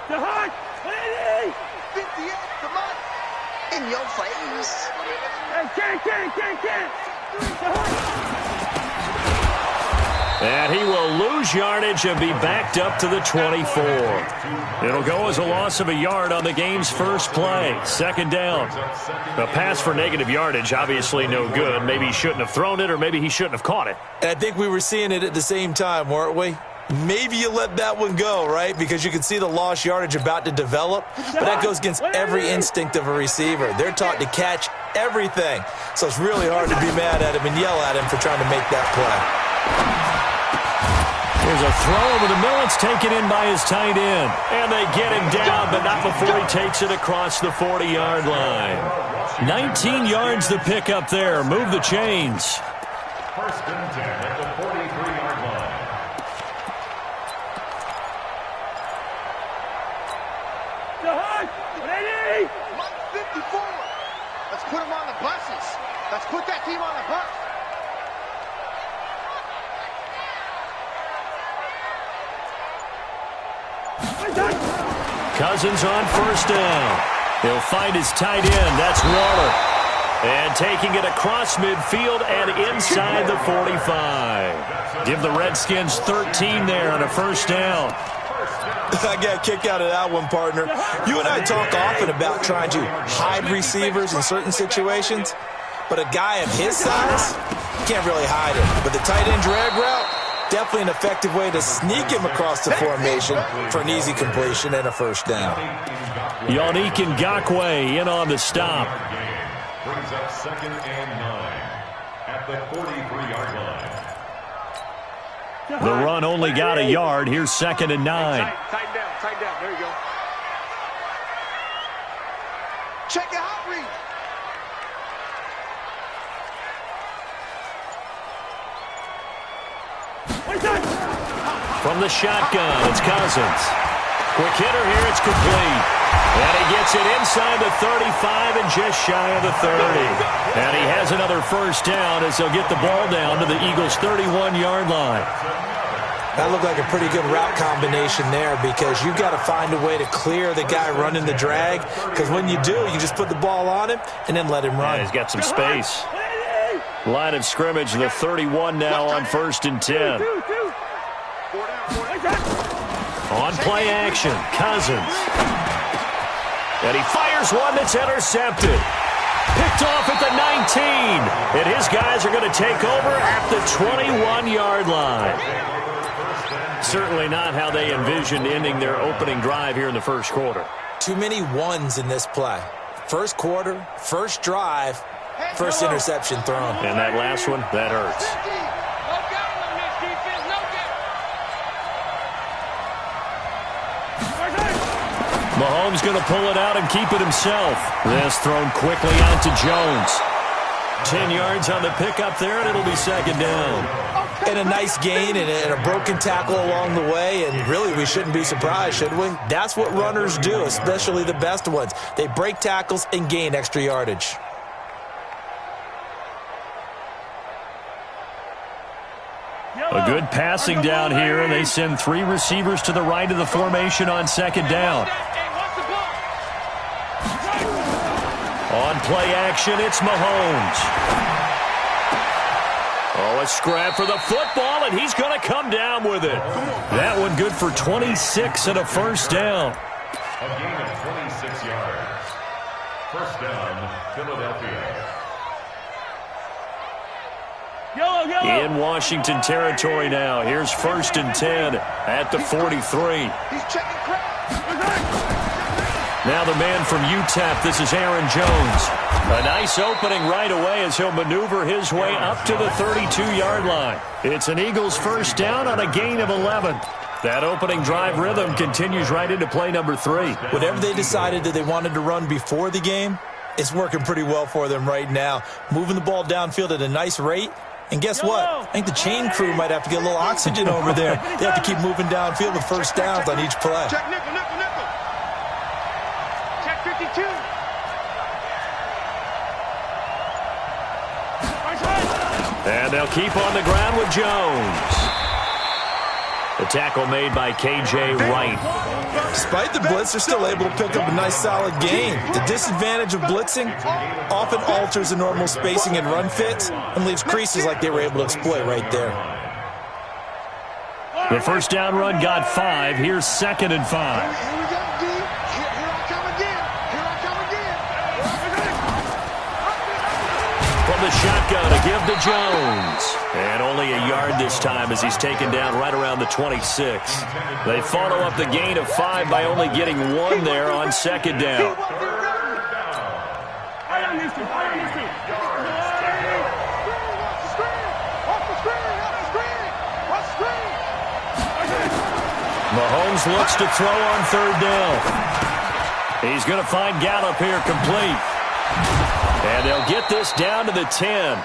58, come on. In your face. And he will lose yardage and be backed up to the 24. It'll go as a loss of a yard on the game's first play. Second down. A pass for negative yardage, obviously no good. Maybe he shouldn't have thrown it, or maybe he shouldn't have caught it. And I think we were seeing it at the same time, weren't we? Maybe you let that one go, right? Because you can see the lost yardage about to develop. But that goes against every instinct of a receiver. They're taught to catch everything. So it's really hard to be mad at him and yell at him for trying to make that play. There's a throw over the middle. It's taken in by his tight end. And they get him down, but not before he takes it across the 40-yard line. 19 yards to pick up there. Move the chains. First and 10 at the 43-yard line. Ready? 54. Let's put him on the buses. Let's put that team on the bus. Cousins on first down. He'll find his tight end. That's Waller. And taking it across midfield and inside the 45. Give the Redskins 13 there on a first down. I got a kick out of that one, partner. You and I talk often about trying to hide receivers in certain situations, but a guy of his size can't really hide him. But the tight end drag route, definitely an effective way to sneak him across the formation for an easy completion and a first down. Yannick Ngakoue in on the stop. Brings up second and 9 at the 43-yard line. The run only got a yard. Here's second and 9. Tighten down. There you go. Check it out, Reed. From the shotgun, it's Cousins. Quick hitter here, it's complete. And he gets it inside the 35 and just shy of the 30. And he has another first down as he'll get the ball down to the Eagles' 31-yard line. That looked like a pretty good route combination there, because you've got to find a way to clear the guy running the drag, because when you do, you just put the ball on him and then let him run. Yeah, he's got some space. Line of scrimmage, the 31 now on first and 10. On play action, Cousins. And he fires one that's intercepted. Picked off at the 19. And his guys are going to take over at the 21-yard line. Certainly not how they envisioned ending their opening drive here in the first quarter. Too many ones in this play. First quarter, first drive, first interception thrown. And that last one, that hurts. Mahomes going to pull it out and keep it himself. This thrown quickly out to Jones. 10 yards on the pickup there, and it'll be second down. And a nice gain and a broken tackle along the way, and really we shouldn't be surprised, should we? That's what runners do, especially the best ones. They break tackles and gain extra yardage. A good passing down here, and they send three receivers to the right of the formation on second down. On play action, it's Mahomes. Oh, a scrap for the football, and he's going to come down with it. That one good for 26 and a first down. A gain of 26 yards. First down, Philadelphia. In Washington territory now. Here's first and 10 at the 43. He's checking crowd. Now the man from UTEP, this is Aaron Jones. A nice opening right away as he'll maneuver his way up to the 32-yard line. It's an Eagles first down on a gain of 11. That opening drive rhythm continues right into play number 3. Whatever they decided that they wanted to run before the game, it's working pretty well for them right now. Moving the ball downfield at a nice rate. And guess what? I think the chain crew might have to get a little oxygen over there. They have to keep moving downfield with first downs on each play. Check nickel. Check 52. And they'll keep on the ground with Jones. The tackle made by K.J. Wright. Despite the blitz, they're still able to pick up a nice solid gain. The disadvantage of blitzing often alters the normal spacing and run fits and leaves creases like they were able to exploit right there. The first down run got 5. Here's 2nd and 5. Here we go, D. Here I come again. Here I come again. From the shotgun, a give to Jones. And only a yard this time as he's taken down right around the 26. They follow up the gain of 5 by only getting 1 there on 2nd down. Mahomes looks to throw on 3rd down. He's going to find Gallup here complete. And they'll get this down to the 10.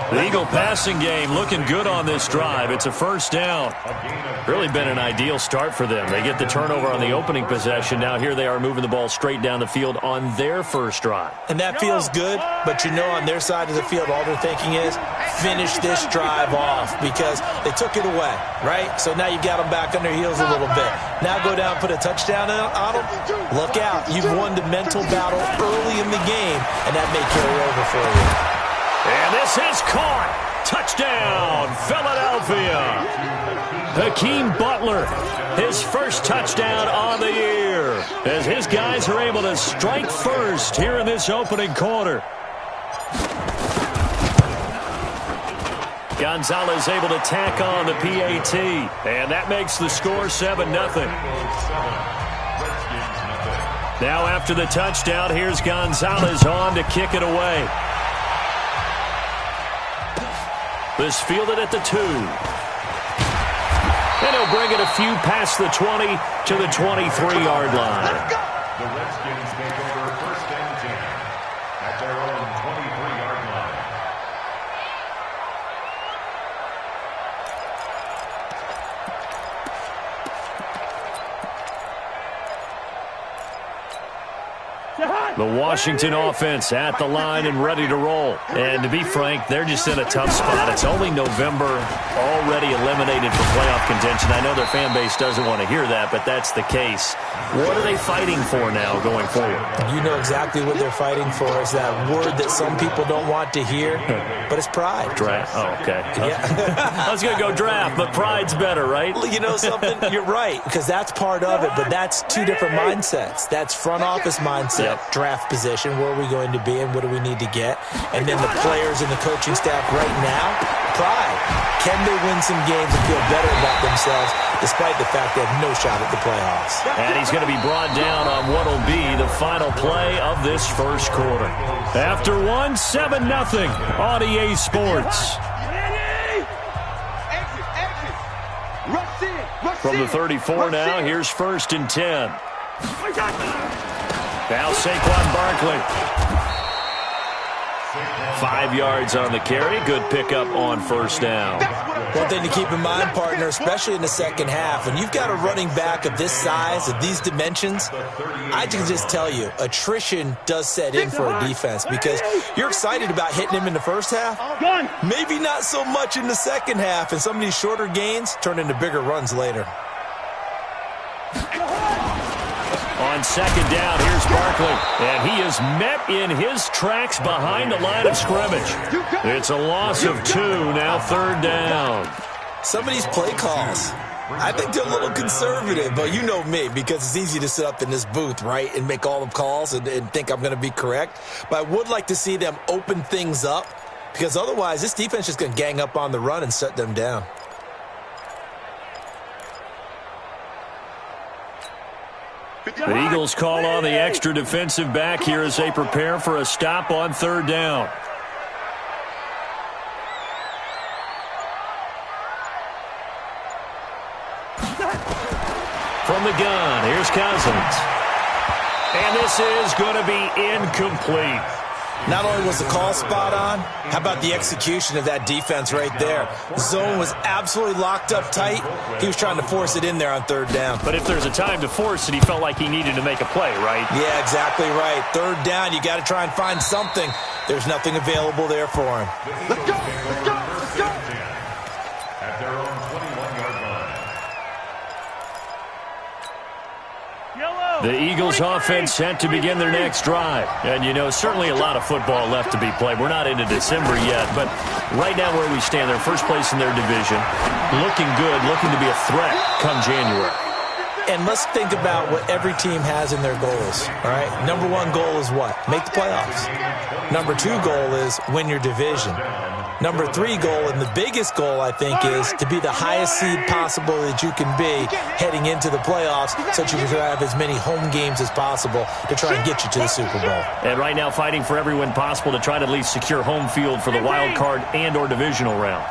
The Eagle passing game looking good on this drive. It's a first down. Really been an ideal start for them. They get the turnover on the opening possession. Now here they are moving the ball straight down the field on their first drive. And that feels good, but you know on their side of the field all they're thinking is finish this drive off because they took it away, right? So now you've got them back on their heels a little bit. Now go down, put a touchdown on them. Look out. You've won the mental battle early in the game, and that may carry over for you. And this is caught. Touchdown, Philadelphia. Hakeem Butler, his first touchdown on the year, as his guys are able to strike first here in this opening quarter. Gonzalez able to tack on the PAT, and that makes the score 7-0. Now after the touchdown, here's Gonzalez on to kick it away. This fielded at the 2. And he'll bring it a few past the 20 to the 23-yard line. The Redskins take over 1st and 10 at their own 23-yard line. The Washington offense at the line and ready to roll. And to be frank, they're just in a tough spot. It's only November, already eliminated from playoff contention. I know their fan base doesn't want to hear that, but that's the case. What are they fighting for now going forward? You know exactly what they're fighting for. Is that word that some people don't want to hear, but it's pride. Draft. Oh, okay. Yeah. I was going to go draft, but pride's better, right? You know something? You're right, because that's part of it, but that's two different mindsets. That's front office mindset, draft position, where are we going to be and what do we need to get? And then the players and the coaching staff right now, pride. Can they win some games and feel better about themselves despite the fact they have no shot at the playoffs? And he's going to be brought down on what will be the final play of this first quarter. After 7-0 on EA Sports. From the 34 now, here's 1st and 10. Now Saquon Barkley. 5 yards on the carry. Good pickup on 1st down. One thing to keep in mind, partner, especially in the second half, when you've got a running back of this size, of these dimensions, I can just tell you, attrition does set in for a defense because you're excited about hitting him in the first half. Maybe not so much in the second half, and some of these shorter gains turn into bigger runs later. On 2nd down, here's Barkley. And he is met in his tracks behind the line of scrimmage. It's a loss of 2, now 3rd down. Some of these play calls, I think they're a little conservative, but you know me, because it's easy to sit up in this booth, right, and make all the calls and think I'm going to be correct. But I would like to see them open things up, because otherwise this defense is going to gang up on the run and shut them down. The Eagles call on the extra defensive back here as they prepare for a stop on 3rd down. From the gun, here's Cousins. And this is going to be incomplete. Not only was the call spot on, how about the execution of that defense right there? Zone was absolutely locked up tight. He was trying to force it in there on 3rd down. But if there's a time to force it, he felt like he needed to make a play, right? Yeah, exactly right. 3rd down, you got to try and find something. There's nothing available there for him. Let's go, let's go, let's go. At their own 21-yard line. The Eagles offense set to begin their next drive. And, you know, certainly a lot of football left to be played. We're not into December yet, but right now where we stand, they're first place in their division. Looking good, looking to be a threat come January. And let's think about what every team has in their goals, all right? Number one goal is what? Make the playoffs. Number two goal is win your division. Number three goal, and the biggest goal, I think, is to be the highest seed possible that you can be heading into the playoffs so that you can have as many home games as possible to try and get you to the Super Bowl. And right now fighting for every win possible to try to at least secure home field for the wild card and or divisional round.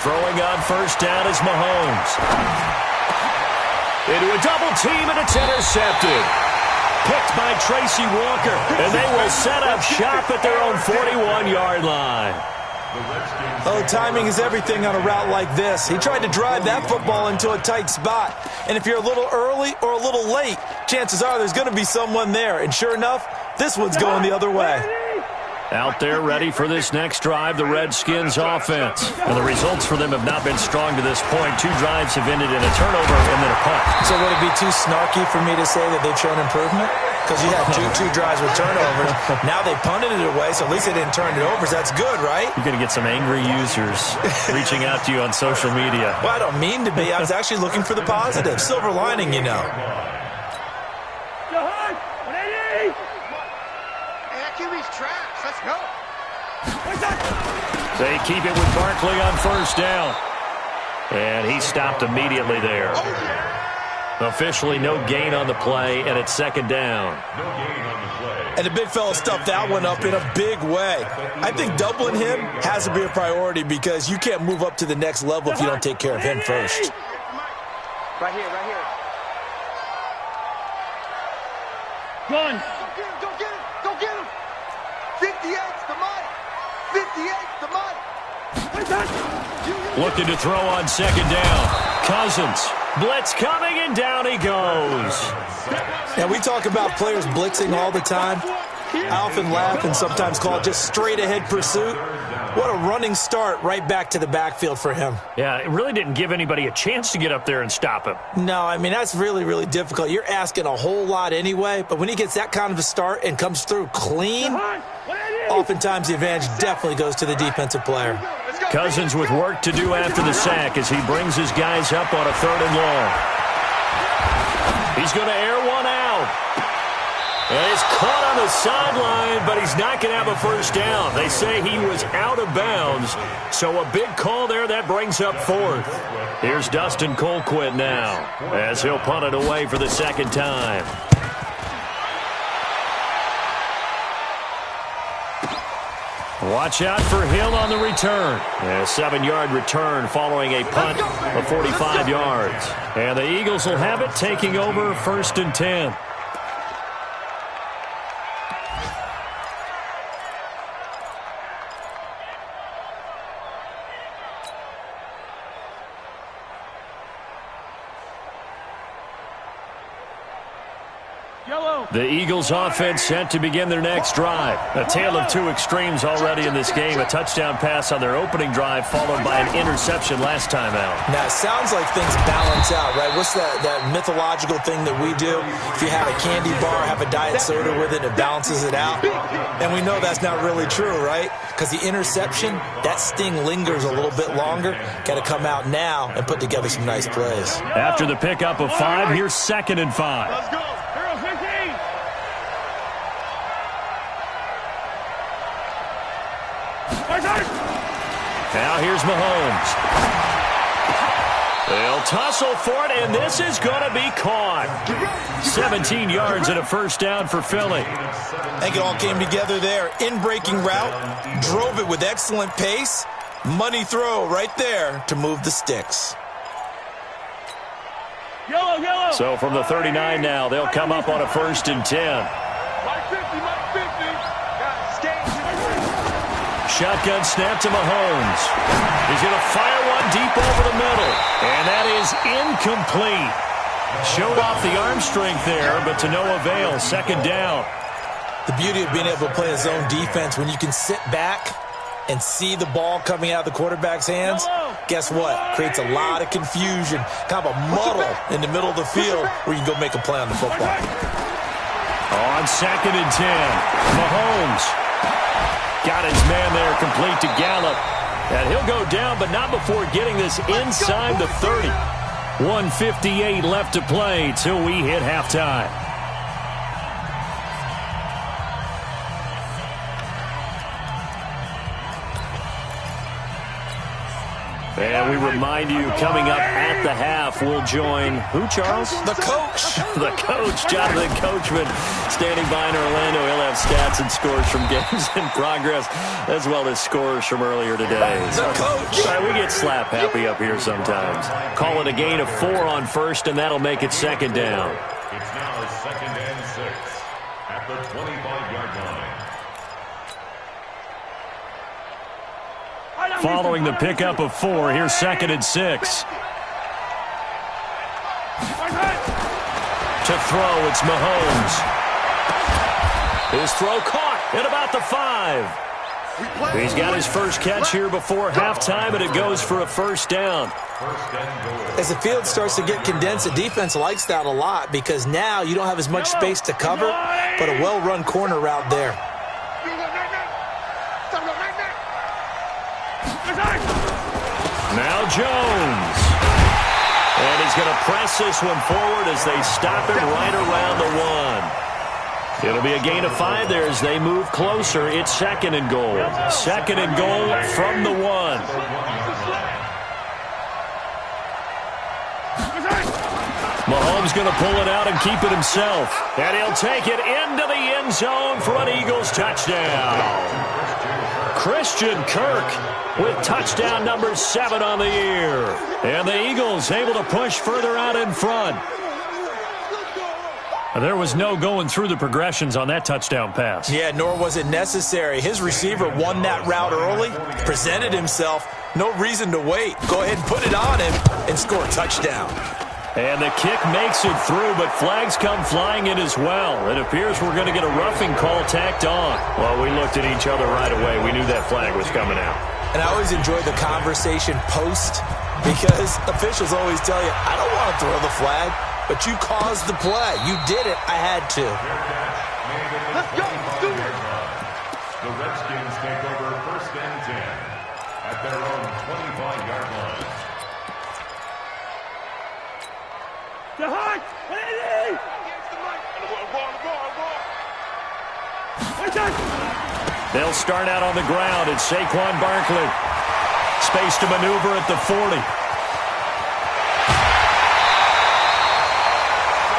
Throwing on first down is Mahomes. Into a double team, and it's intercepted. Picked by Tracy Walker, and they will set up shop at their own 41-yard line. Oh, timing is everything on a route like this. He tried to drive that football into a tight spot. And if you're a little early or a little late, chances are there's going to be someone there. And sure enough, this one's going the other way. Out there ready for this next drive, the Redskins offense. And the results for them have not been strong to this point. 2 drives have ended in a turnover and then a punt. So would it be too snarky for me to say that they've shown improvement? Because you had two drives with turnovers. Now they punted it away, so at least they didn't turn it over. So that's good, right? You're going to get some angry users reaching out to you on social media. Well, I don't mean to be. I was actually looking for the positive. Silver lining, you know. Let's go. They keep it with Barkley on first down. And he stopped immediately there. Officially no gain on the play, and it's second down. And the big fella stuffed that one up in a big way. I think doubling him has to be a priority because you can't move up to the next level if you don't take care of him first. Right here. Run. Go get him. 58's the money. 58's the money. Looking to throw on second down. Cousins. Blitz coming, and down he goes. Now, we talk about players blitzing all the time. I often laugh and sometimes call it just straight-ahead pursuit. What a running start right back to the backfield for him. Yeah, it really didn't give anybody a chance to get up there and stop him. No, I mean, that's really, really difficult. You're asking a whole lot anyway, but when he gets that kind of a start and comes through clean, oftentimes the advantage definitely goes to the defensive player. Cousins with work to do after the sack as he brings his guys up on a 3rd and long. He's going to air one out. And he's caught on the sideline, but he's not going to have a first down. They say he was out of bounds, so a big call there. That brings up 4th. Here's Dustin Colquitt now as he'll punt it away for the second time. Watch out for Hill on the return. A 7-yard return following a punt of 45 yards. And the Eagles will have it, taking over 1st and 10. The Eagles offense set to begin their next drive. A tale of 2 extremes already in this game. A touchdown pass on their opening drive followed by an interception last time out. Now, it sounds like things balance out, right? What's that mythological thing that we do? If you have a candy bar, have a diet soda with it, it balances it out. And we know that's not really true, right? Because the interception, that sting lingers a little bit longer. Got to come out now and put together some nice plays. After the pickup of 5, here's 2nd and 5. Let's go. Now here's Mahomes. They'll tussle for it, and this is going to be caught. 17 yards and a first down for Philly. I think it all came together there. In-breaking route, drove it with excellent pace. Money throw right there to move the sticks. Yellow. So from the 39 now, they'll come up on a 1st and 10. Shotgun snap to Mahomes. He's going to fire one deep over the middle. And that is incomplete. Showed off the arm strength there, but to no avail. 2nd down. The beauty of being able to play a zone defense when you can sit back and see the ball coming out of the quarterback's hands, guess what? Creates a lot of confusion, kind of a muddle in the middle of the field where you can go make a play on the football. On 2nd and 10, Mahomes got his man there complete to Gallup. And he'll go down, but not before getting this inside the 30. 1:58 left to play till we hit halftime. And we remind you, coming up at the half, we'll join who, Charles? The coach. The coach, Jonathan Coachman, standing by in Orlando. He'll have stats and scores from games in progress, as well as scores from earlier today. The coach. We get slap happy up here sometimes. Call it a gain of 4 on first, and that'll make it 2nd down. It's now 2nd and 6 at the 25-yard line. Following the pickup of 4, here's 2nd and 6. To throw, it's Mahomes. His throw caught at about the 5. He's got his first catch here before halftime, and it goes for a 1st down. As the field starts to get condensed, the defense likes that a lot because now you don't have as much space to cover, but a well-run corner route there. Now Jones. And he's going to press this one forward as they stop him right around the 1. It'll be a gain of 5 there as they move closer. It's 2nd and goal. 2nd and goal from the 1. Mahomes going to pull it out and keep it himself. And he'll take it into the end zone for an Eagles touchdown. Christian Kirk with touchdown number 7 on the year. And the Eagles able to push further out in front. There was no going through the progressions on that touchdown pass. Yeah, nor was it necessary. His receiver won that route early, presented himself. No reason to wait. Go ahead and put it on him and score a touchdown. And the kick makes it through, but flags come flying in as well. It appears we're going to get a roughing call tacked on. Well, we looked at each other right away. We knew that flag was coming out. And I always enjoy the conversation post because officials always tell you, I don't want to throw the flag, but you caused the play. You did it. I had to. Let's go. Do it. The Redskins take over 1st and 10 at their own 25-yard line. They'll start out on the ground. It's Saquon Barkley. Space to maneuver at the 40.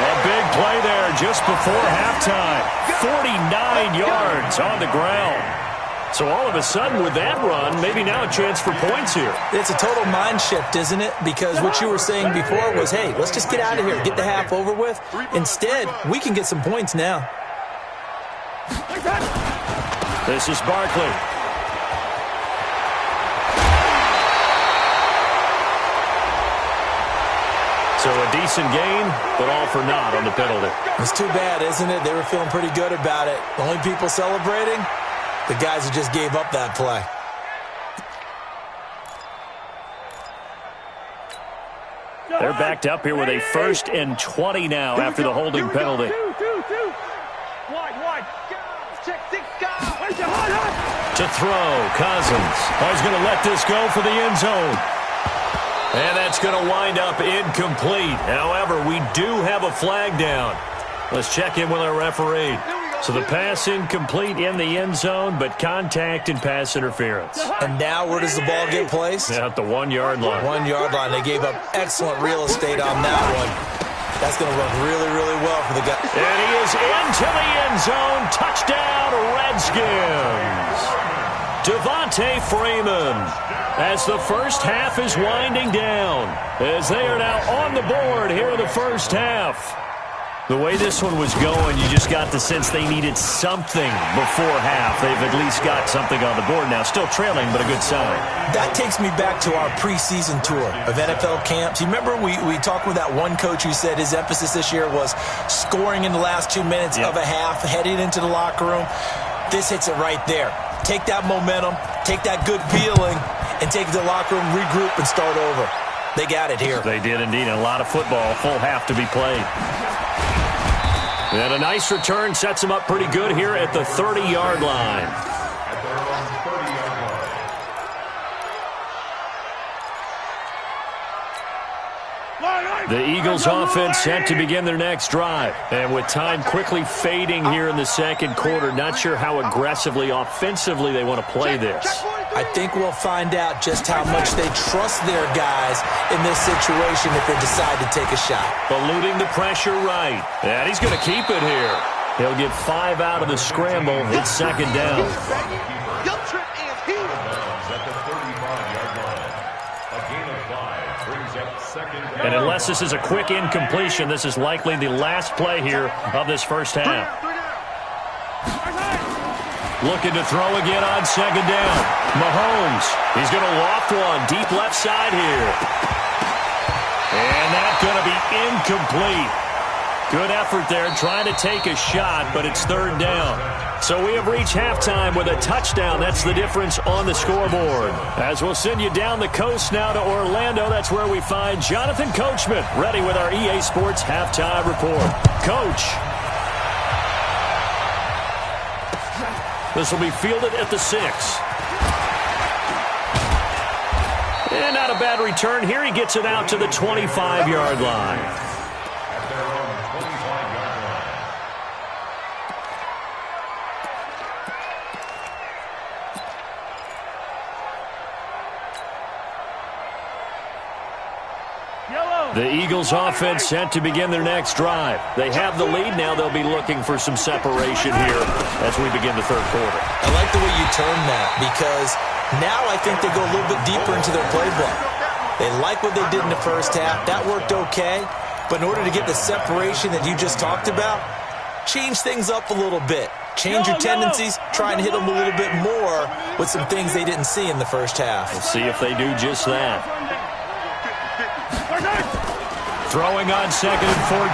A big play there just before halftime. 49 yards on the ground. So all of a sudden with that run, maybe now a chance for points here. It's a total mind shift, isn't it? Because what you were saying before was, hey, let's just get out of here, get the half over with. Instead, we can get some points now. This is Barkley. So a decent gain, but all for naught on the penalty. It's too bad, isn't it? They were feeling pretty good about it. The only people celebrating, the guys who just gave up that play. They're backed up here with a 1st and 20 now after the holding penalty. To throw, Cousins. He's going to let this go for the end zone. And that's going to wind up incomplete. However, we do have a flag down. Let's check in with our referee. So the pass incomplete in the end zone, but contact and pass interference. And now where does the ball get placed? At the 1-yard line. 1-yard line. They gave up excellent real estate on that one. That's going to work really, really well for the guy. And he is into the end zone. Touchdown, Redskins. Devontae Freeman as the first half is winding down. As they are now on the board here in the first half. The way this one was going, you just got the sense they needed something before half. They've at least got something on the board now. Still trailing, but a good sign. That takes me back to our preseason tour of NFL camps. You remember we talked with that one coach who said his emphasis this year was scoring in the last 2 minutes of a half, heading into the locker room. This hits it right there. Take that momentum, take that good feeling, and take it to the locker room, regroup, and start over. They got it here. They did indeed. A lot of football, full half to be played. And a nice return sets them up pretty good here at the 30-yard line. At their own 30-yard line. The Eagles offense set to begin their next drive. And with time quickly fading here in the second quarter, not sure how aggressively, offensively they want to play this. I think we'll find out just how much they trust their guys in this situation if they decide to take a shot. Eluding the pressure right. And he's going to keep it here. He'll get 5 out of the scramble. It's second down. At the 35-yard line. A gain of 5 brings up second down. And unless this is a quick incompletion, this is likely the last play here of this first half. Looking to throw again on second down. Mahomes, he's going to loft one deep left side here. And that's going to be incomplete. Good effort there trying to take a shot, but it's third down. So we have reached halftime with a touchdown. That's the difference on the scoreboard. As we'll send you down the coast now to Orlando, that's where we find Jonathan Coachman ready with our EA Sports Halftime Report. Coach. This will be fielded at the 6. And not a bad return here. He gets it out to the 25-yard line. At their own 25-yard line. The Eagles offense set to begin their next drive. They have the lead now. They'll be looking for some separation here as we begin the third quarter. I like the way you term that because now I think they go a little bit deeper into their playbook. They like what they did in the first half. That worked okay. But in order to get the separation that you just talked about, change things up a little bit. Change your tendencies, try and hit them a little bit more with some things they didn't see in the first half. We'll see if they do just that. Throwing on second and 14.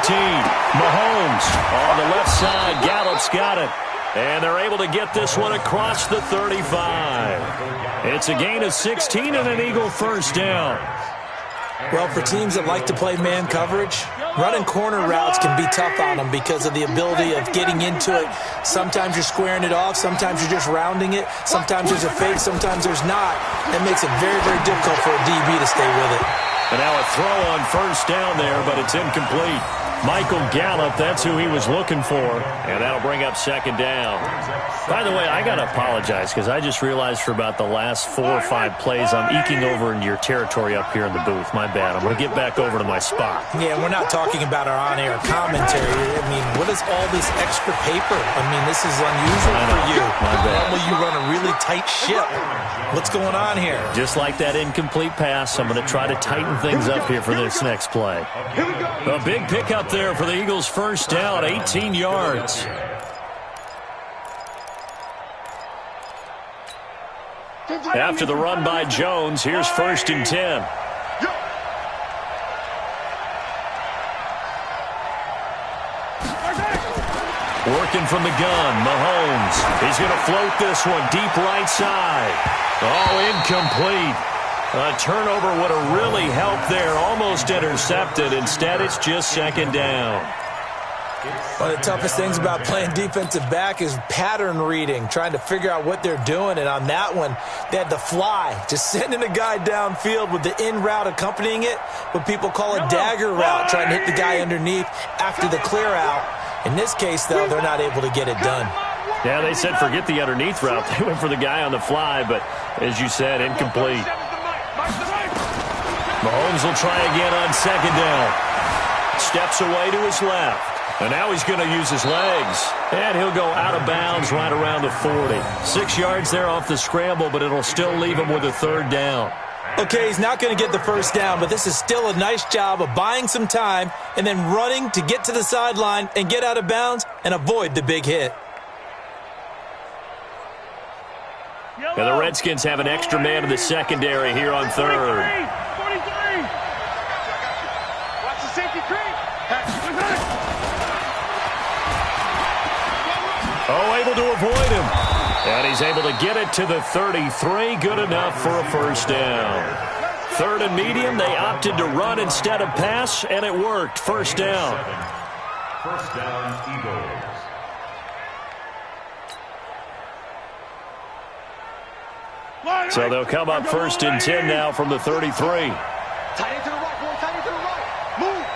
Mahomes on the left side. Gallup's got it. And they're able to get this one across the 35. It's a gain of 16 and an Eagle first down. Well, for teams that like to play man coverage, running corner routes can be tough on them because of the ability of getting into it. Sometimes you're squaring it off. Sometimes you're just rounding it. Sometimes there's a fake. Sometimes there's not. It makes it very, very difficult for a DB to stay with it. And now a throw on first down there, but it's incomplete. Michael Gallup, that's who he was looking for. And that'll bring up second down. By the way, I got to apologize because I just realized for about the last 4 or 5 plays I'm eking over into your territory up here in the booth. My bad. I'm going to get back over to my spot. Yeah, we're not talking about our on-air commentary. I mean, what is all this extra paper? I mean, this is unusual for you. My bad. Normally you run a really tight ship. What's going on here? Just like that incomplete pass, I'm going to try to tighten things up here for this next play. A big pickup there for the Eagles' first down, 18 yards. After the run by Jones, here's first and 10. Working from the gun, Mahomes. He's going to float this one deep right side. Oh, incomplete. A turnover would have really helped there. Almost intercepted. Instead, it's just second down. One of the toughest things about playing defensive back is pattern reading, trying to figure out what they're doing. And on that one, they had the fly, just sending a guy downfield with the in route accompanying it, what people call a dagger route, trying to hit the guy underneath after the clear out. In this case, though, they're not able to get it done. Yeah, they said forget the underneath route. They went for the guy on the fly, but as you said, incomplete. Mahomes will try again on second down. Steps away to his left. And now he's going to use his legs. And he'll go out of bounds right around the 40. 6 yards there off the scramble, but it'll still leave him with a third down. Okay, he's not going to get the first down, but this is still a nice job of buying some time and then running to get to the sideline and get out of bounds and avoid the big hit. And the Redskins have an extra man in the secondary here on third. 43. Watch the safety creep. Oh, able to avoid him. And he's able to get it to the 33. Good enough for a first down. Third and medium, they opted to run instead of pass, and it worked. First down. First down, Eagles. So they'll come up first and 10 now from the 33. Tight end to the right, boy. Tight end to the right. Move.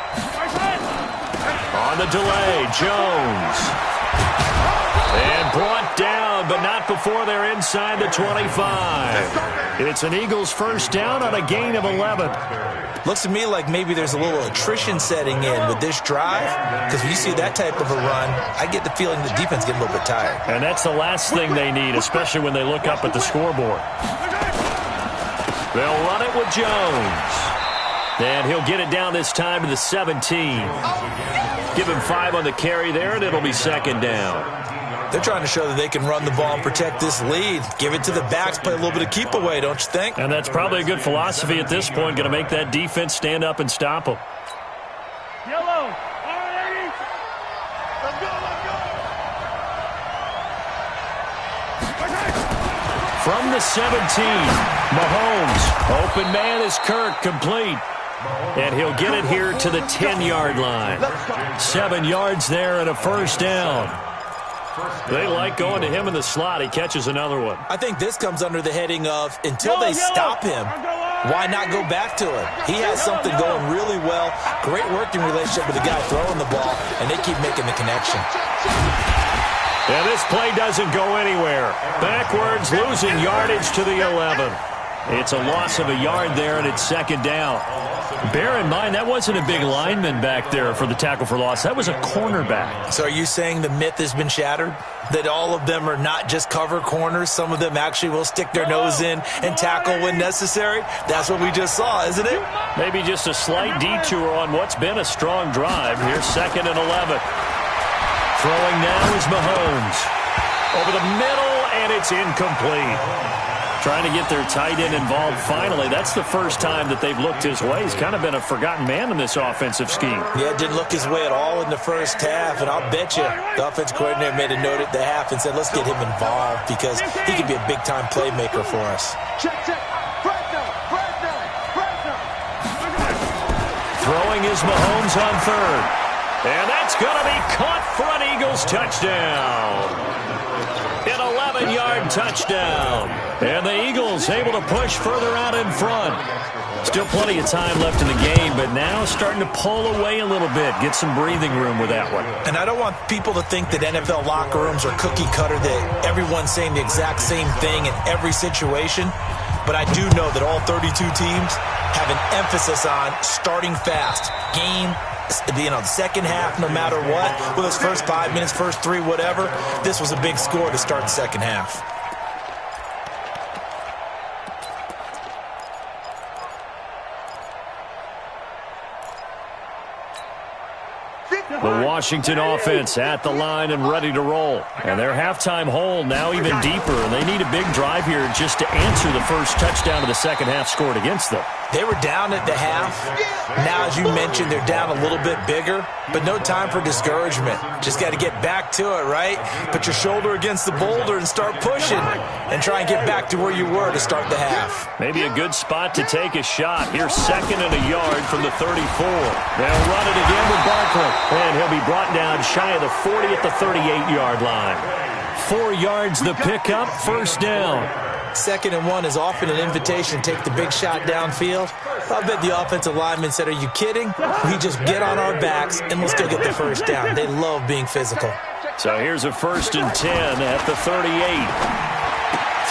On the delay, Jones. And brought down, but not before they're inside the 25. It's an Eagles first down on a gain of 11. Looks to me like maybe there's a little attrition setting in with this drive, because when you see that type of a run, I get the feeling the defense getting a little bit tired. And that's the last thing they need, especially when they look up at the scoreboard. They'll run it with Jones. And he'll get it down this time to the 17. Give him 5 on the carry there, and it'll be second down. They're trying to show that they can run the ball and protect this lead. Give it to the backs, play a little bit of keep away, don't you think? And that's probably a good philosophy at this point, going to make that defense stand up and stop them. Yellow. All right, let's go, let's go. From the 17, Mahomes. Open man is Kirk, complete. And he'll get it here to the 10-yard line. 7 yards there and a first down. They like going to him in the slot. He catches another one. I think this comes under the heading of until they stop him, why not go back to it? He has something going really well. Great working relationship with the guy throwing the ball, and they keep making the connection. And this play doesn't go anywhere. Backwards, losing yardage to the 11. It's a loss of a yard there, and it's second down. Bear in mind, that wasn't a big lineman back there for the tackle for loss. That was a cornerback. So are you saying the myth has been shattered? That all of them are not just cover corners? Some of them actually will stick their nose in and tackle when necessary? That's what we just saw, isn't it? Maybe just a slight detour on what's been a strong drive. Here's second and 11. Throwing now is Mahomes. Over the middle, and it's incomplete. Trying to get their tight end involved finally. That's the first time that they've looked his way. He's kind of been a forgotten man in this offensive scheme. Yeah, it didn't look his way at all in the first half, and I'll bet you the offense coordinator made a note at the half and said, let's get him involved because he could be a big-time playmaker for us. Check. Throwing is Mahomes on third. And that's going to be caught for an Eagles touchdown. An 11-yard touchdown. And the Eagles able to push further out in front. Still plenty of time left in the game, but now starting to pull away a little bit. Get some breathing room with that one. And I don't want people to think that NFL locker rooms are cookie cutter, that everyone's saying the exact same thing in every situation. But I do know that all 32 teams have an emphasis on starting fast. The second half, no matter what, whether it's first 5 minutes, first 3, whatever, this was a big score to start the second half. The Washington offense at the line and ready to roll. And their halftime hole now even deeper. And they need a big drive here just to answer the first touchdown of the second half scored against them. They were down at the half. Now, as you mentioned, they're down a little bit bigger, but no time for discouragement. Just got to get back to it, right? Put your shoulder against the boulder and start pushing and try and get back to where you were to start the half. Maybe a good spot to take a shot. Here's second and a yard from the 34. They'll run it again with Barkley, and he'll be brought down shy of the 40 at the 38-yard line. 4 yards the pickup, first down. Second and 1 is often an invitation to take the big shot downfield. I bet the offensive lineman said, are you kidding? We just get on our backs and let's go get the first down. They love being physical. So here's a first and 10 at the 38.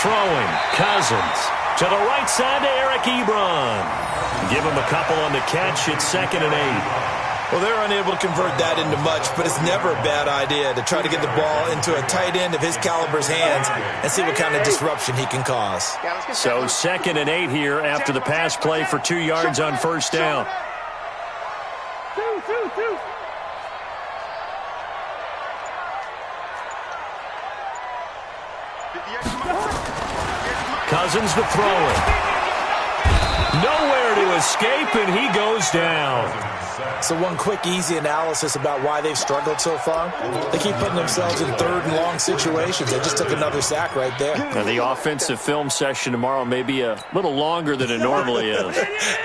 Throwing, Cousins. To the right side to Eric Ebron. Give him a couple on the catch. It's second and 8. Well, they're unable to convert that into much, but it's never a bad idea to try to get the ball into a tight end of his caliber's hands and see what kind of disruption he can cause. So second and 8 here after the pass play for 2 yards on first down. Cousins to throw it. Nowhere to escape, and he goes down. So one quick, easy analysis about why they've struggled so far. They keep putting themselves in third and long situations. They just took another sack right there. Now, the offensive film session tomorrow may be a little longer than it normally is.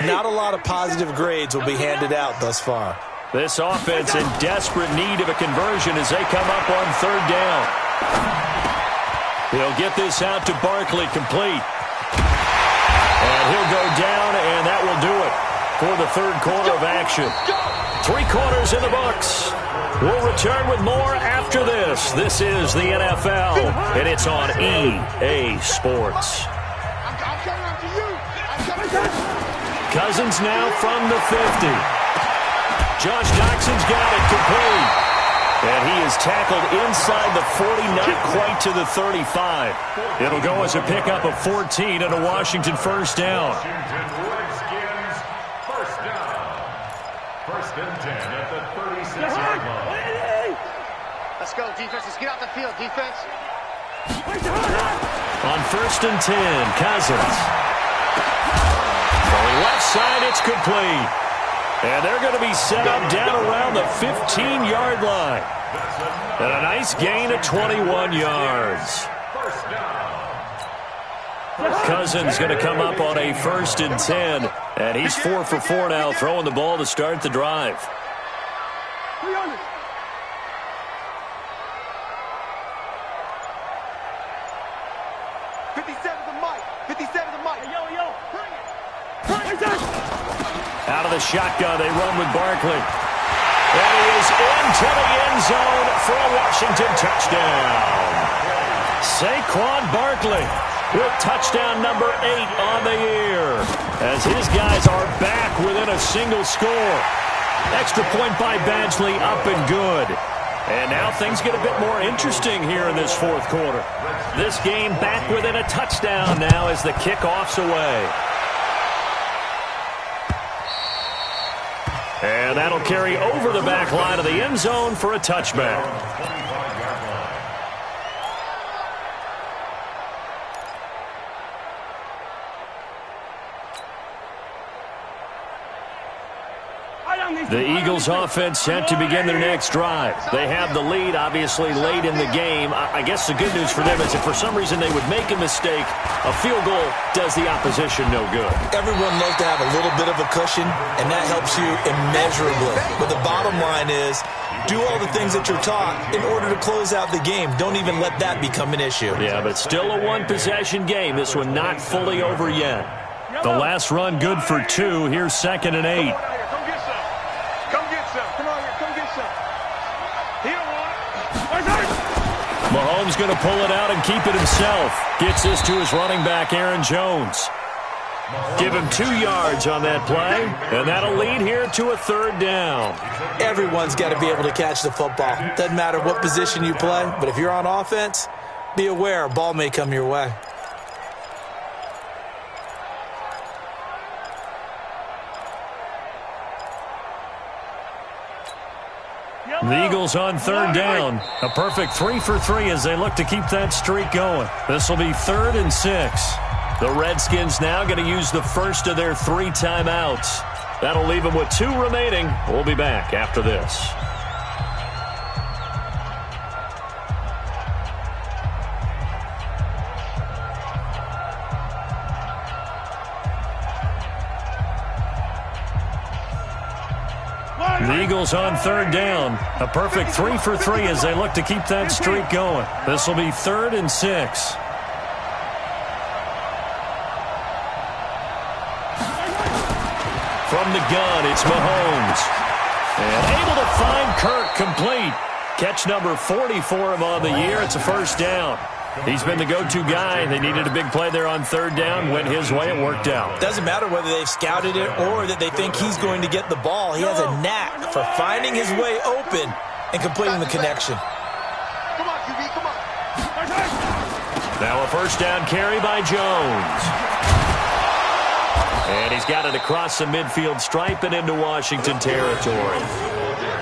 Not a lot of positive grades will be handed out thus far. This offense in desperate need of a conversion as they come up on third down. He'll get this out to Barkley, complete. And he'll go down, and that will do it for the third quarter of action. 3 quarters in the books. We'll return with more after this. This is the NFL, and it's on EA Sports. Cousins now from the 50. Josh Doxson's got it, complete. And he is tackled inside the 40, not quite to the 35. It'll go as a pickup of 14 and a Washington first down. Redskins first down. First and 10 at the 36-yard line. Let's go, defense. Let's get out the field, defense. On first and 10, Cousins. From the left side, it's complete. And they're going to be set up down around the 15-yard line. And a nice gain of 21 yards. Cousins going to come up on a first and 10. And he's 4 for 4 now, throwing the ball to start the drive. 57 to Mike. 57 to Mike. Yo. Bring it. Out of the shotgun, they run with Barkley. And he is into the end zone for a Washington touchdown. Saquon Barkley with touchdown number 8 on the year, as his guys are back within a single score. Extra point by Badgley, up and good. And now things get a bit more interesting here in this fourth quarter. This game back within a touchdown now as the kickoff's away. And that'll carry over the back line of the end zone for a touchback. The Eagles offense set to begin their next drive. They have the lead, obviously, late in the game. I guess the good news for them is if for some reason they would make a mistake, a field goal does the opposition no good. Everyone loves to have a little bit of a cushion, and that helps you immeasurably. But the bottom line is, do all the things that you're taught in order to close out the game. Don't even let that become an issue. Yeah, but still a one-possession game. This one not fully over yet. The last run good for 2. Here's 2nd and 8. Mahomes going to pull it out and keep it himself. Gets this to his running back, Aaron Jones. Give him 2 yards on that play, and that'll lead here to a third down. Everyone's got to be able to catch the football. Doesn't matter what position you play, but if you're on offense, be aware a ball may come your way. The Eagles on third down. A perfect 3 for 3 as they look to keep that streak going. This will be 3rd and 6. The Redskins now going to use the first of their 3 timeouts. That'll leave them with 2 remaining. We'll be back after this. The Eagles on third down. A perfect 3 for 3 as they look to keep that streak going. This will be 3rd and 6. From the gun, it's Mahomes. And able to find Kirk, complete. Catch number 40 for him on the year. It's a first down. He's been the go-to guy. They needed a big play there on third down. Went his way. It worked out. Doesn't matter whether they've scouted it or that they think he's going to get the ball. He has a knack for finding his way open and completing the connection. Come on, QB, come on. Now a first down carry by Jones. And he's got it across the midfield stripe and into Washington territory.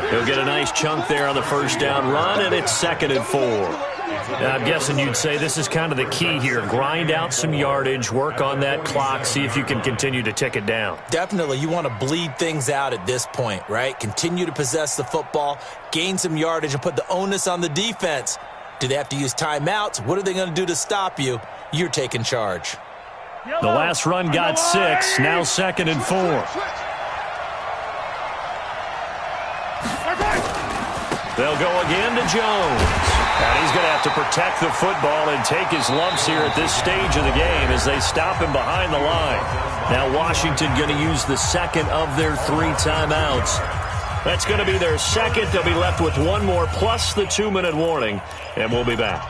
He'll get a nice chunk there on the first down run, and it's 2nd and 4. Now, I'm guessing you'd say this is kind of the key here. Grind out some yardage, work on that clock, see if you can continue to tick it down. Definitely, you want to bleed things out at this point, right? Continue to possess the football, gain some yardage, and put the onus on the defense. Do they have to use timeouts? What are they going to do to stop you? You're taking charge. The last run got 6, now 2nd and 4. They'll go again to Jones. And he's going to have to protect the football and take his lumps here at this stage of the game as they stop him behind the line. Now Washington going to use the second of their 3 timeouts. That's going to be their second. They'll be left with one more plus the 2-minute warning, and we'll be back.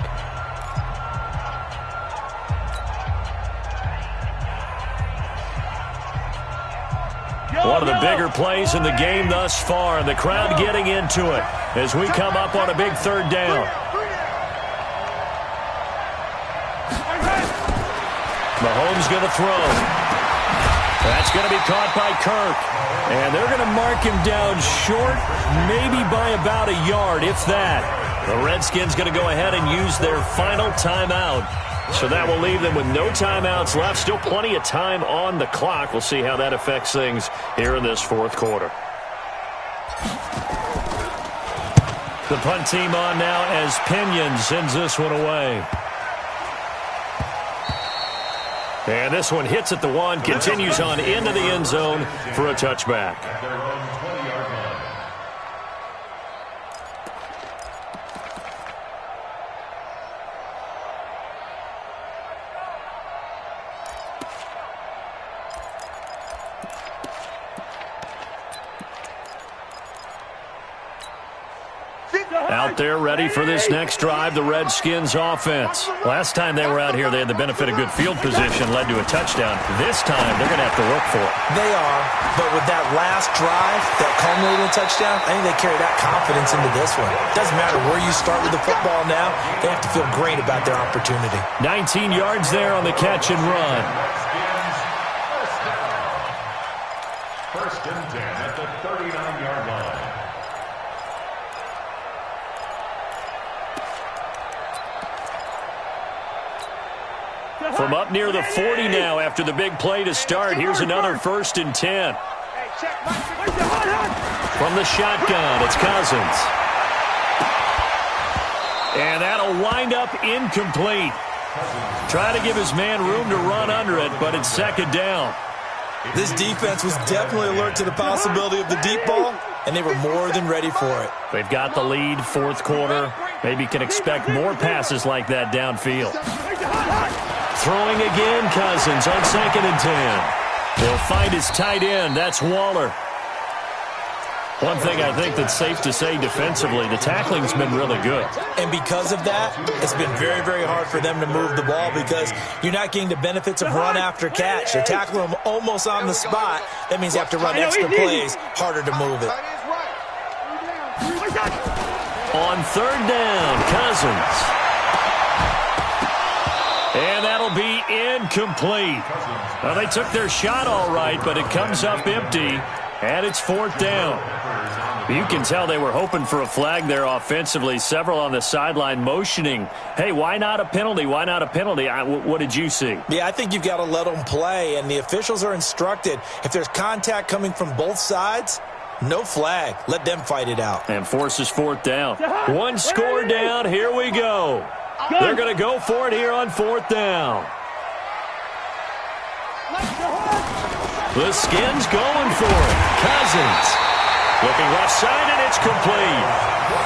One of the bigger plays in the game thus far, and the crowd getting into it as we come up on a big 3rd down. Mahomes going to throw. That's going to be caught by Kirk. And they're going to mark him down short, maybe by about a yard, if that. The Redskins going to go ahead and use their final timeout. So that will leave them with no timeouts left. Still plenty of time on the clock. We'll see how that affects things here in this 4th quarter. The punt team on now as Pinion sends this one away. And this one hits at the 1, continues on into the end zone for a touchback. Out there ready for this next drive, the Redskins offense. Last time they were out here, they had the benefit of good field position, led to a touchdown. This time, they're going to have to work for it. They are, but with that last drive, that culminating touchdown, I think they carry that confidence into this one. Doesn't matter where you start with the football now, they have to feel great about their opportunity. 19 yards there on the catch and run. First and 10 at the 39-yard line. From up near the 40 now after the big play to start. Here's another 1st and 10. From the shotgun, it's Cousins. And that'll wind up incomplete. Try to give his man room to run under it, but it's 2nd down. This defense was definitely alert to the possibility of the deep ball, and they were more than ready for it. They've got the lead, 4th quarter. Maybe can expect more passes like that downfield. Throwing again, Cousins on 2nd and 10. They'll find his tight end. That's Waller. One thing I think that's safe to say defensively, the tackling's been really good. And because of that, it's been very, very hard for them to move the ball because you're not getting the benefits of run after catch. They tackle them almost on the spot. That means you have to run extra plays, harder to move it. On 3rd down, Cousins. And that'll be incomplete. Well, they took their shot all right, but it comes up empty, and it's 4th down. You can tell they were hoping for a flag there offensively. Several on the sideline motioning, hey, why not a penalty? Why not a penalty? What did you see? Yeah, I think you've got to let them play, and the officials are instructed. If there's contact coming from both sides, no flag. Let them fight it out. And forces 4th down. One score down. Here we go. They're going to go for it here on 4th down. The Skins going for it. Cousins looking left side, and it's complete.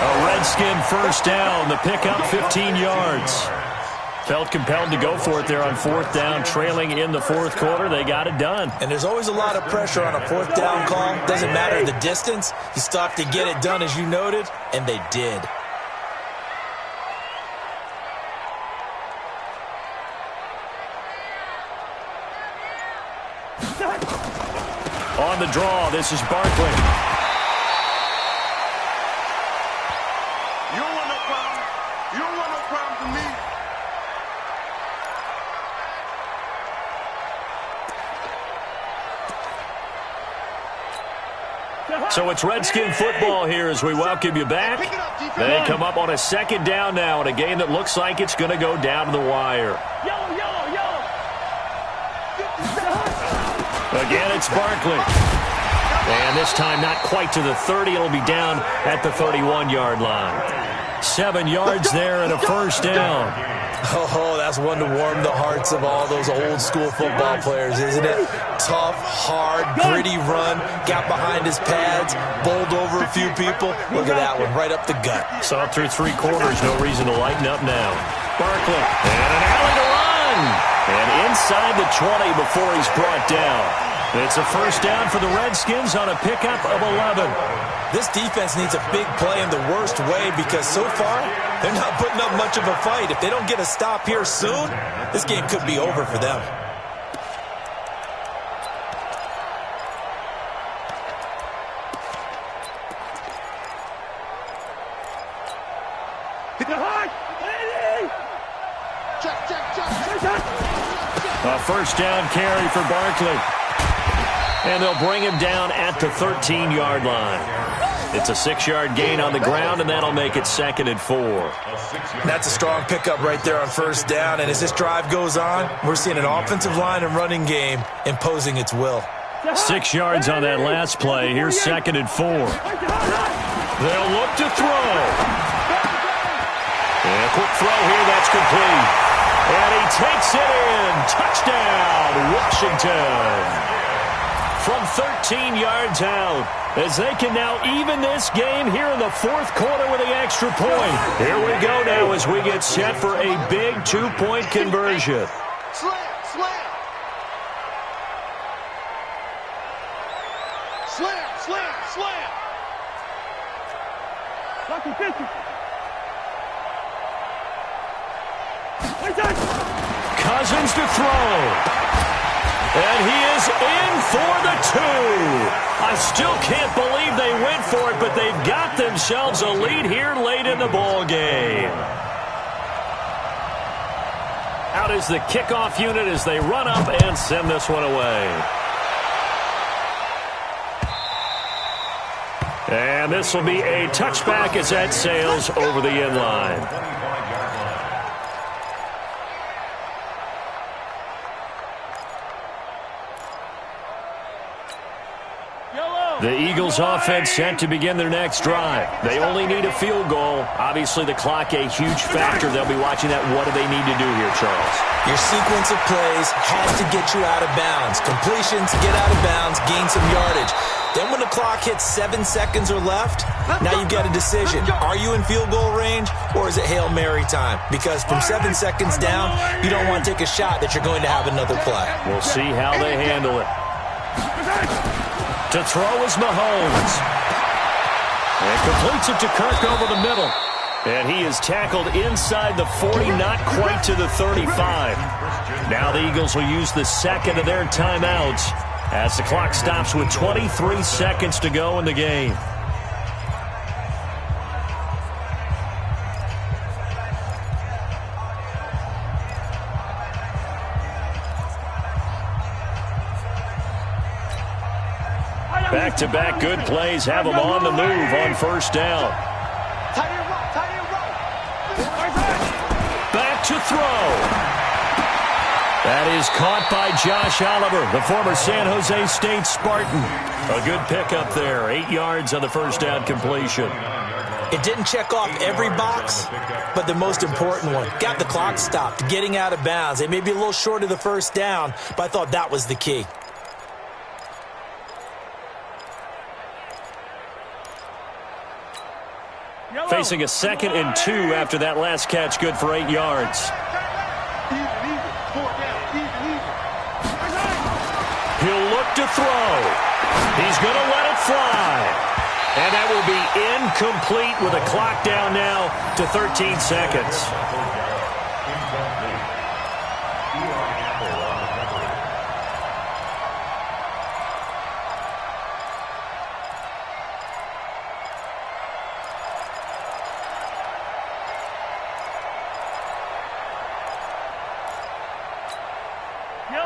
A Redskin 1st down. The pickup 15 yards. Felt compelled to go for it there on 4th down, trailing in the 4th quarter. They got it done. And there's always a lot of pressure on a 4th down call. Doesn't matter the distance. You still have to get it done, as you noted, and they did. On the draw, this is Barkley. You don't want no problem. You don't want no problem from me. So it's Redskin football here as we welcome you back. They come up on a second down now in a game that looks like it's going to go down to the wire. Again, it's Barkley. And this time not quite to the 30. It'll be down at the 31-yard line. 7 yards there and a first down. Oh, that's one to warm the hearts of all those old-school football players, isn't it? Tough, hard, gritty run, got behind his pads, bowled over a few people. Look at that one, right up the gut. Saw through 3 quarters, no reason to lighten up now. Barkley, and an alley to run. And inside the 20 before he's brought down. It's a first down for the Redskins on a pickup of 11. This defense needs a big play in the worst way because so far, they're not putting up much of a fight. If they don't get a stop here soon, this game could be over for them. A first down carry for Barkley. And they'll bring him down at the 13-yard line. It's a 6-yard gain on the ground, and that'll make it 2nd and 4. That's a strong pickup right there on first down. And as this drive goes on, we're seeing an offensive line and running game imposing its will. 6 yards on that last play. Here's 2nd and 4. They'll look to throw. And a quick throw here. That's complete. And he takes it in. Touchdown, Washington. From 13 yards out, as they can now even this game here in the 4th quarter with the extra point. Here we go now as we get set for a big 2-point conversion. Slam, slam. Slam, slam, slam. Cousins to throw. And he is in for the 2. I still can't believe they went for it, but they've got themselves a lead here late in the ball game. Out is the kickoff unit as they run up and send this one away. And this will be a touchback as that sails over the end line. The Eagles offense set to begin their next drive. They only need a field goal. Obviously, the clock a huge factor. They'll be watching that. What do they need to do here, Charles? Your sequence of plays has to get you out of bounds. Completions, get out of bounds, gain some yardage. Then when the clock hits 7 seconds or left, now you've got a decision. Are you in field goal range or is it Hail Mary time? Because from 7 seconds down, you don't want to take a shot that you're going to have another play. We'll see how they handle it. To throw is Mahomes. And completes it to Kirk over the middle. And he is tackled inside the 40, not quite to the 35. Now the Eagles will use the second of their timeouts as the clock stops with 23 seconds to go in the game. Back-to-back good plays have them on the move on first down. Back to throw. That is caught by Josh Oliver, the former San Jose State Spartan. A good pickup there. 8 yards on the first down completion. It didn't check off every box, but the most important one. Got the clock stopped, getting out of bounds. They may be a little short of the first down, but I thought that was the key. Facing a 2nd and 2 after that last catch, good for 8 yards. He'll look to throw. He's going to let it fly. And that will be incomplete with a clock down now to 13 seconds.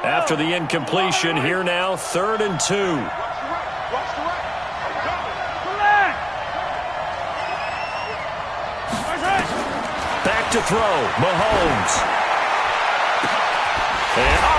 After the incompletion, here now, 3rd and 2. Set to throw. Mahomes. And,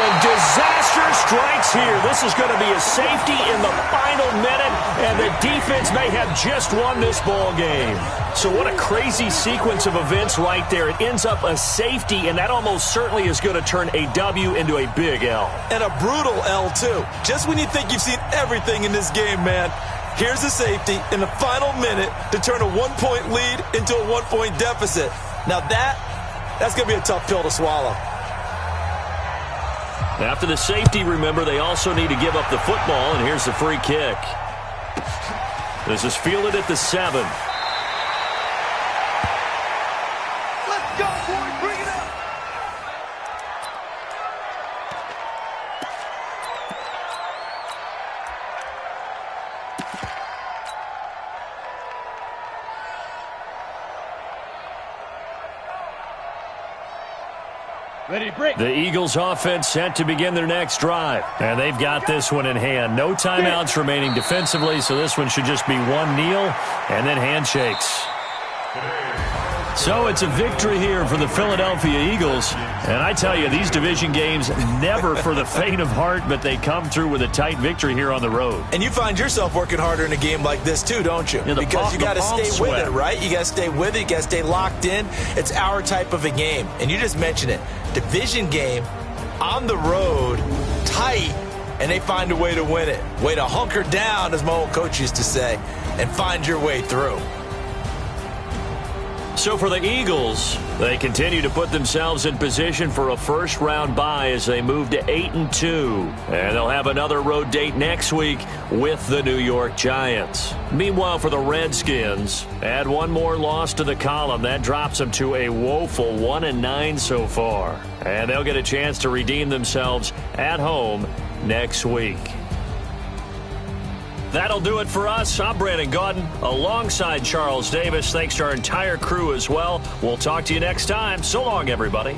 and disaster strikes here. This is going to be a safety in the final minute, and the defense may have just won this ball game. So what a crazy sequence of events right there. It ends up a safety, and that almost certainly is going to turn a W into a big L. And a brutal L, too. Just when you think you've seen everything in this game, man, here's a safety in the final minute to turn a one-point lead into a one-point deficit. Now that's going to be a tough pill to swallow. After the safety, remember, they also need to give up the football, and here's the free kick. This is fielded at the 7. Let's go, boys. Bring it up. Ready to break. The Eagles offense set to begin their next drive. And they've got this one in hand. No timeouts remaining defensively, so this one should just be one kneel and then handshakes. So it's a victory here for the Philadelphia Eagles. And I tell you, these division games never for the faint of heart, but they come through with a tight victory here on the road. And you find yourself working harder in a game like this too, don't you? Yeah, because you got to stay sweat. with it, right? You got to stay with it. You got to stay locked in. It's our type of a game. And you just mentioned it. Division game, on the road, tight, and they find a way to win it. Way to hunker down, as my old coach used to say, and find your way through. So for the Eagles, they continue to put themselves in position for a first-round bye as they move to 8-2. And they'll have another road date next week with the New York Giants. Meanwhile, for the Redskins, add one more loss to the column. That drops them to a woeful 1-9 so far. And they'll get a chance to redeem themselves at home next week. That'll do it for us. I'm Brandon Gaudin alongside Charles Davis. Thanks to our entire crew as well. We'll talk to you next time. So long, everybody.